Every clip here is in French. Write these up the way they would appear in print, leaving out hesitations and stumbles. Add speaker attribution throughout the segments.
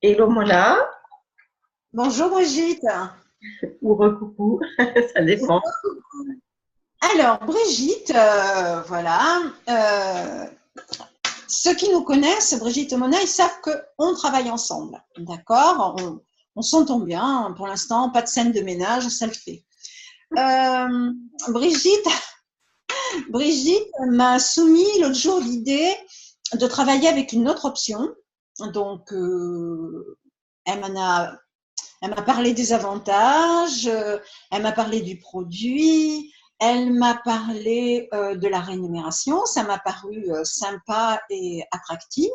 Speaker 1: Hello Mona,
Speaker 2: Bonjour Brigitte.
Speaker 1: ou recoucou, ça dépend.
Speaker 2: Alors Brigitte, voilà, ceux qui nous connaissent, Brigitte et Mona, ils savent qu'on travaille ensemble, d'accord, on s'entend bien, pour l'instant, pas de scène de ménage, ça le fait. Euh, Brigitte, Brigitte m'a soumis l'autre jour l'idée de travailler avec une autre option, donc elle m'en a Elle m'a parlé des avantages, elle m'a parlé du produit, elle m'a parlé de la rémunération. Ça m'a paru sympa et attractif.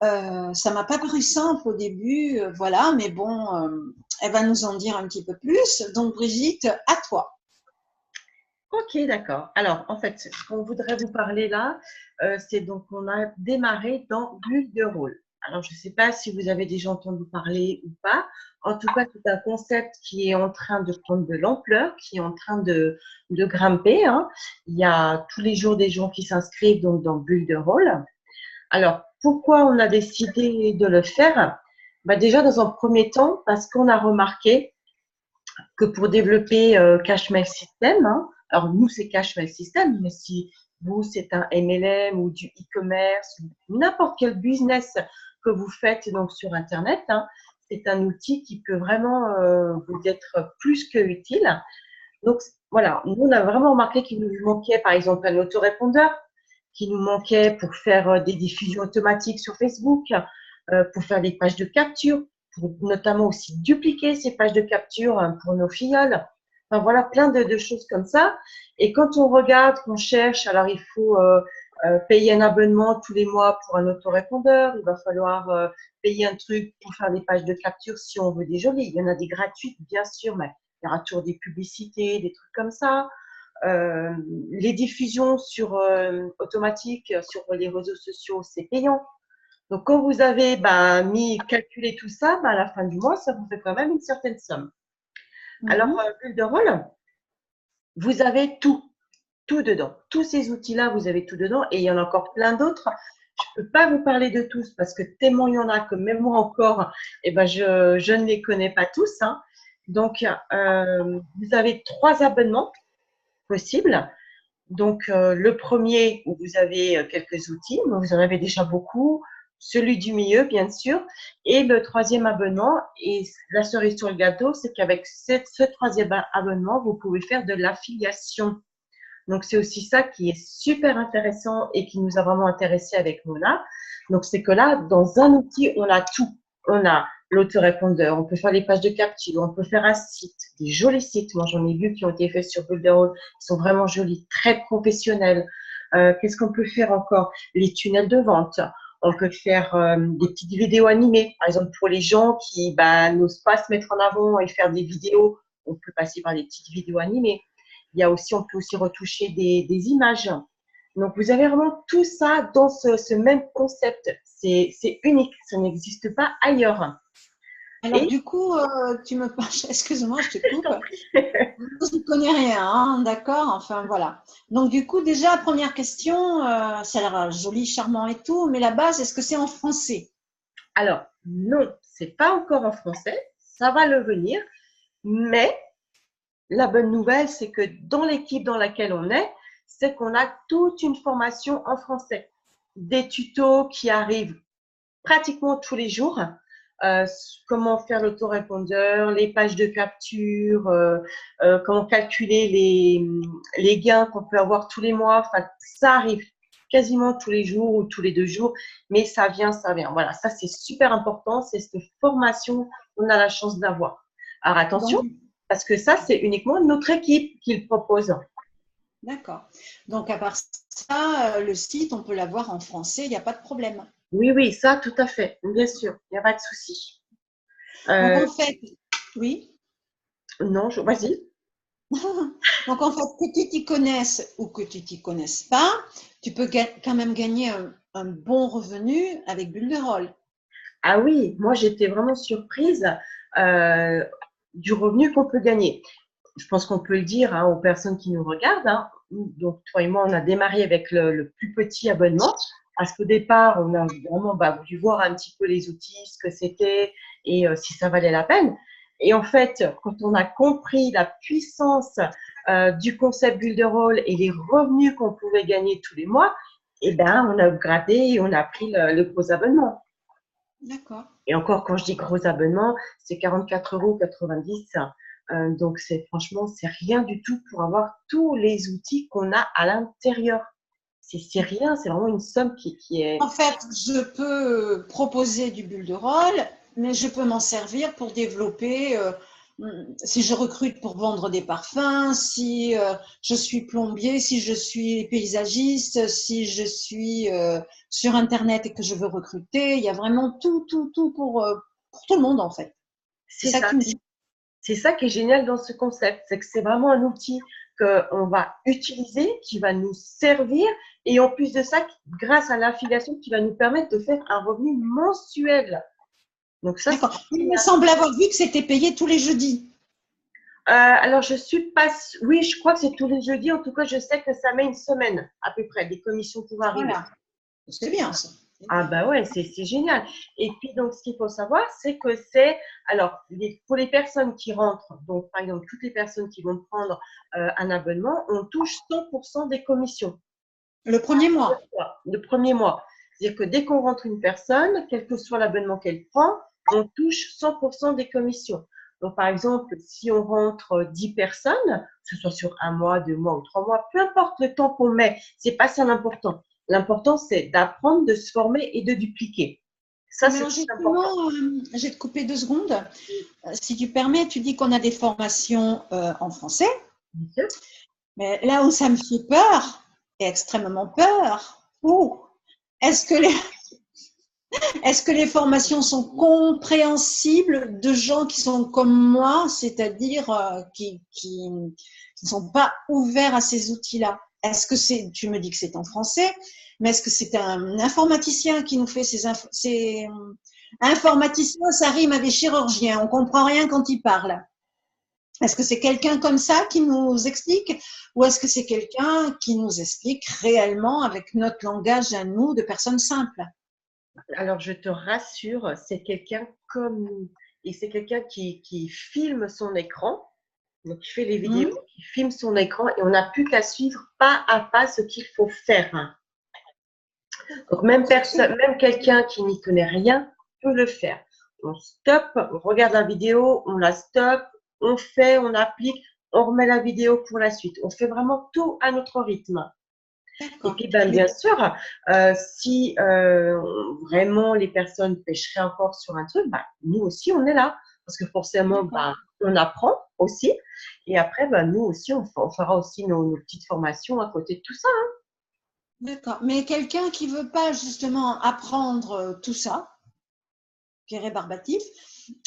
Speaker 2: Ça m'a pas paru simple au début, voilà, mais bon, elle va nous en dire un petit peu plus. Donc Brigitte, à toi.
Speaker 1: Ok, d'accord. Alors, en fait, ce qu'on voudrait vous parler là, c'est donc on a démarré dans Bulle de rôle. Alors, je ne sais pas si vous avez déjà entendu parler ou pas. En tout cas, c'est un concept qui est en train de prendre de l'ampleur, qui est en train de grimper, hein. Il y a tous les jours des gens qui s'inscrivent donc dans Bulle de rôle. Alors, pourquoi on a décidé de le faire? Bah déjà, dans un premier temps, parce qu'on a remarqué que pour développer Cashmail System, hein, alors nous c'est Cashmail System, mais si vous c'est un MLM ou du e-commerce, n'importe quel business que vous faites donc sur Internet, hein, c'est un outil qui peut vraiment vous être plus que utile. Donc voilà, nous on a vraiment remarqué qu'il nous manquait par exemple un autorépondeur, qui nous manquait pour faire des diffusions automatiques sur Facebook, pour faire des pages de capture, pour notamment aussi dupliquer ces pages de capture pour nos filleuls. Enfin voilà, plein de choses comme ça. Et quand on regarde, qu'on cherche, alors il faut payer un abonnement tous les mois pour un autorépondeur, il va falloir payer un truc pour faire des pages de capture si on veut des jolies. Il y en a des gratuites, bien sûr, mais il y aura toujours des publicités, des trucs comme ça. Les diffusions sur automatiques sur les réseaux sociaux, c'est payant. Donc, quand vous avez calculé tout ça, à la fin du mois, ça vous fait quand même une certaine somme. Alors,
Speaker 2: Mhm.
Speaker 1: bulle de rôle, vous avez tout dedans. Tous ces outils-là, vous avez tout dedans et il y en a encore plein d'autres. Je ne peux pas vous parler de tous parce que tellement il y en a que même moi encore, je ne les connais pas tous, hein. Donc, vous avez 3 abonnements possibles. Donc, le premier où vous avez quelques outils, mais vous en avez déjà beaucoup, celui du milieu, bien sûr, et le troisième abonnement. Et la cerise sur le gâteau, c'est qu'avec ce troisième abonnement, vous pouvez faire de l'affiliation. Donc, c'est aussi ça qui est super intéressant et qui nous a vraiment intéressé avec Mona. Donc, c'est que là, dans un outil, on a tout. On a l'autorépondeur, on peut faire les pages de capture, on peut faire un site, des jolis sites. Moi, j'en ai vu qui ont été faits sur Builderall. Ils sont vraiment jolis, très professionnels. Qu'est-ce qu'on peut faire encore? Les tunnels de vente. On peut faire des petites vidéos animées. Par exemple, pour les gens qui n'osent pas se mettre en avant et faire des vidéos, on peut passer par des petites vidéos animées. Il y a aussi, on peut aussi retoucher des images. Donc, vous avez vraiment tout ça dans ce même concept. C'est unique, ça n'existe pas ailleurs.
Speaker 2: Alors
Speaker 1: Et,
Speaker 2: du coup, tu me parles, excuse-moi, je te
Speaker 1: je
Speaker 2: coupe.
Speaker 1: t'en prie.
Speaker 2: Je ne connais rien, hein, d'accord? Enfin, voilà. Donc, du coup, déjà, première question, ça a l'air joli, charmant et tout, mais la base, est-ce que c'est en français?
Speaker 1: Alors, non, c'est pas encore en français, ça va le venir, mais la bonne nouvelle, c'est que dans l'équipe dans laquelle on est, c'est qu'on a toute une formation en français. Des tutos qui arrivent pratiquement tous les jours. Euh, Comment faire l'autorépondeur, les pages de capture, comment calculer les gains qu'on peut avoir tous les mois. Enfin, ça arrive quasiment tous les jours ou tous les 2 jours, mais ça vient, ça vient. Voilà, ça c'est super important, c'est cette formation qu'on a la chance d'avoir. Alors
Speaker 2: Donc,
Speaker 1: attention, parce que ça c'est uniquement notre équipe qui le propose.
Speaker 2: d'accord. Donc, à part ça, le site, on peut l'avoir en français, il n'y a pas de problème.
Speaker 1: Oui, oui, ça tout à fait, bien sûr, il n'y a pas de souci.
Speaker 2: Donc,
Speaker 1: Euh,
Speaker 2: en fait, oui.
Speaker 1: non, vas-y.
Speaker 2: Donc, en fait, que tu t'y connaisses ou que tu t'y connaisses pas, tu peux quand même gagner un bon revenu avec Builderall.
Speaker 1: Ah oui, moi j'étais vraiment surprise euh, du revenu qu'on peut gagner. Je pense qu'on peut le dire hein, aux personnes qui nous regardent, hein. Donc toi et moi, on a démarré avec le plus petit abonnement. parce qu'au départ, on a vraiment voulu voir un petit peu les outils, ce que c'était et si ça valait la peine. Et en fait, quand on a compris la puissance du concept bulle de rôle et les revenus qu'on pouvait gagner tous les mois, eh ben, on a upgradé et on a pris le gros abonnement.
Speaker 2: D'accord.
Speaker 1: Et encore, quand je dis gros abonnement, c'est 44,90 €. Donc, franchement, c'est rien du tout pour avoir tous les outils qu'on a à l'intérieur. C'est rien, c'est vraiment une somme qui est…
Speaker 2: En fait, je peux proposer du bulle de rôle, mais je peux m'en servir pour développer, si je recrute pour vendre des parfums, si je suis plombier, si je suis paysagiste, si je suis sur Internet et que je veux recruter. Il y a vraiment tout pour tout le monde, en fait. C'est
Speaker 1: C'est
Speaker 2: ça
Speaker 1: ça.
Speaker 2: qui me dit.
Speaker 1: C'est ça qui est génial dans ce concept, c'est que c'est vraiment un outil qu'on va utiliser, qui va nous servir et en plus de ça, grâce à l'affiliation, qui va nous permettre de faire un revenu mensuel. Donc ça, c'est
Speaker 2: D'accord. Il me
Speaker 1: génial.
Speaker 2: semble avoir vu que c'était payé tous les jeudis.
Speaker 1: Alors, je suis pas… Oui, je crois que c'est tous les jeudis. En tout cas, je sais que ça met une semaine à peu près, des commissions pour arriver.
Speaker 2: Voilà. C'est bien, ça.
Speaker 1: Ah bah ouais, c'est génial. Et puis donc, ce qu'il faut savoir, c'est que c'est… Alors, pour les personnes qui rentrent, donc par exemple, toutes les personnes qui vont prendre un abonnement, on touche 100% des commissions.
Speaker 2: Le premier mois.
Speaker 1: Le premier mois. C'est-à-dire que dès qu'on rentre une personne, quel que soit l'abonnement qu'elle prend, on touche 100% des commissions. Donc, par exemple, si on rentre 10 personnes, que ce soit sur un mois, 2 mois ou 3 mois, peu importe le temps qu'on met, c'est pas ça l'important. L'important, c'est d'apprendre, de se former et de dupliquer. Ça,
Speaker 2: Mais
Speaker 1: c'est
Speaker 2: alors
Speaker 1: très important.
Speaker 2: justement, je vais te couper 2 secondes. Si tu permets, tu dis qu'on a des formations en français,
Speaker 1: Bien sûr.
Speaker 2: mais là où ça me fait peur, et extrêmement peur, est-ce que les, est-ce que les formations sont compréhensibles de gens qui sont comme moi, c'est-à-dire qui ne sont pas ouverts à ces outils-là? Est-ce que c'est, tu me dis que c'est en français, mais est-ce que c'est un informaticien qui nous fait ces informaticiens, ça rime à des chirurgiens, on comprend rien quand ils parlent. Est-ce que c'est quelqu'un comme ça qui nous explique ou est-ce que c'est quelqu'un qui nous explique réellement avec notre langage à nous de personnes simples?
Speaker 1: Alors, je te rassure, c'est quelqu'un comme nous. Et c'est quelqu'un qui filme son écran. Donc, il fait les vidéos,
Speaker 2: Hmm.
Speaker 1: il filme son écran et on n'a plus qu'à suivre pas à pas ce qu'il faut faire. Donc, même personne, même quelqu'un qui n'y connaît rien peut le faire. On stoppe, on regarde la vidéo, on la stoppe, on fait, on applique, on remet la vidéo pour la suite. On fait vraiment tout à notre rythme. Et
Speaker 2: D'accord.
Speaker 1: puis, ben, bien sûr, si vraiment les personnes pêcheraient encore sur un truc, ben, nous aussi, on est là. Parce que forcément,
Speaker 2: D'accord.
Speaker 1: ben, on apprend aussi. Et après, ben, nous aussi, on fera aussi nos petites formations à côté de tout ça.
Speaker 2: D'accord. Mais quelqu'un qui veut pas justement apprendre tout ça, qui est rébarbatif,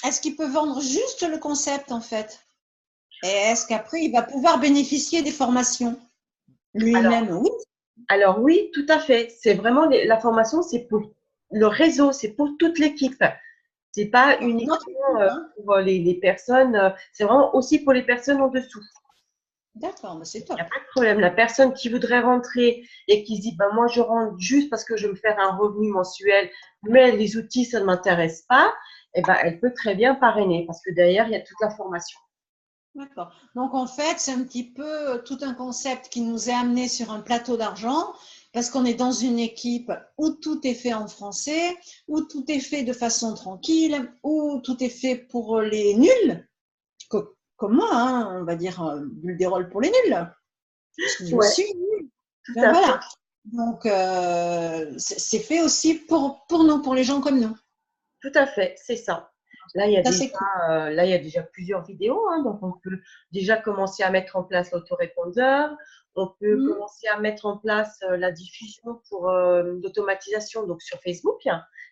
Speaker 2: est-ce qu'il peut vendre juste le concept en fait? Et est-ce qu'après il va pouvoir bénéficier des formations
Speaker 1: Alors,
Speaker 2: lui-même? Oui.
Speaker 1: alors oui, tout à fait. C'est vraiment la formation, c'est pour le réseau, c'est pour toute l'équipe. C'est pas
Speaker 2: D'accord. Notre
Speaker 1: uniquement
Speaker 2: équipe, hein.
Speaker 1: pour les personnes, c'est vraiment aussi pour les personnes en dessous.
Speaker 2: D'accord, mais c'est
Speaker 1: Il
Speaker 2: top.
Speaker 1: n'y a pas de problème. La personne qui voudrait rentrer et qui se dit, ben, moi, je rentre juste parce que je veux me faire un revenu mensuel, mais les outils, ça ne m'intéresse pas, eh ben, elle peut très bien parrainer parce que derrière, il y a toute la formation.
Speaker 2: D'accord. Donc en fait, c'est un petit peu tout un concept qui nous est amené sur un plateau d'argent parce qu'on est dans une équipe où tout est fait en français, où tout est fait de façon tranquille, où tout est fait pour les nuls, comme moi, hein, on va dire bulle des rôles pour les nuls, parce que je
Speaker 1: Ouais,
Speaker 2: suis nulle.
Speaker 1: tout
Speaker 2: Ben
Speaker 1: à fait.
Speaker 2: voilà. Donc c'est fait aussi pour nous, pour les gens comme nous.
Speaker 1: Tout à fait, c'est ça. Là, il y a
Speaker 2: Ça
Speaker 1: déjà,
Speaker 2: c'est cool.
Speaker 1: là, il y a déjà plusieurs vidéos, hein, donc on peut déjà commencer à mettre en place l'autorépondeur. On peut
Speaker 2: Mhm.
Speaker 1: commencer à mettre en place la diffusion pour l'automatisation donc sur Facebook.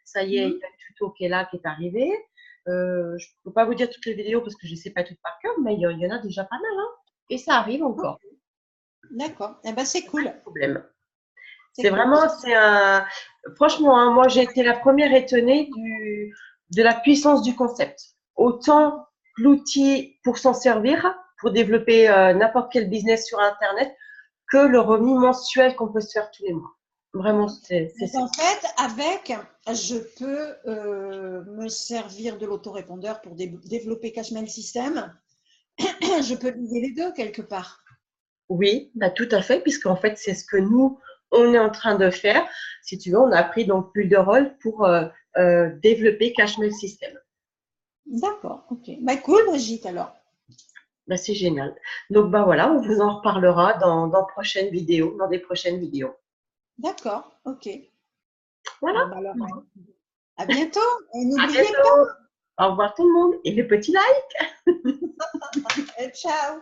Speaker 1: Ça y est, il y
Speaker 2: Mhm.
Speaker 1: a le tuto qui est là, qui est arrivé. Je ne peux pas vous dire toutes les vidéos parce que je ne sais pas toutes par cœur, mais il y en a déjà pas mal. Hein. Et ça arrive encore,
Speaker 2: D'accord. Eh ben c'est cool.
Speaker 1: problème.
Speaker 2: C'est
Speaker 1: C'est
Speaker 2: cool.
Speaker 1: vraiment, c'est un. Franchement, hein, moi, j'ai été la première étonnée de la puissance du concept. Autant l'outil pour s'en servir, pour développer n'importe quel business sur Internet, que le revenu mensuel qu'on peut se faire tous les mois. Vraiment,
Speaker 2: Donc, en fait, avec, je peux me servir de l'autorépondeur pour développer Cashmail System. Je peux lier les deux quelque part.
Speaker 1: Oui, bah, tout à fait, puisqu'en fait, c'est ce que nous, on est en train de faire. Si tu veux, on a pris donc Bulle de rôle pour développer Cashmail System.
Speaker 2: D'accord, ok. Bah, cool, Brigitte, alors.
Speaker 1: Bah, c'est génial. Donc, bah voilà, on vous en reparlera dans prochaines vidéos, dans des prochaines vidéos.
Speaker 2: D'accord, ok.
Speaker 1: Voilà,
Speaker 2: Bon, bah, alors, à bientôt. Et
Speaker 1: à
Speaker 2: n'oubliez
Speaker 1: bientôt. Au revoir tout le monde et le petit like.
Speaker 2: pas, ciao.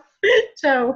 Speaker 1: Ciao.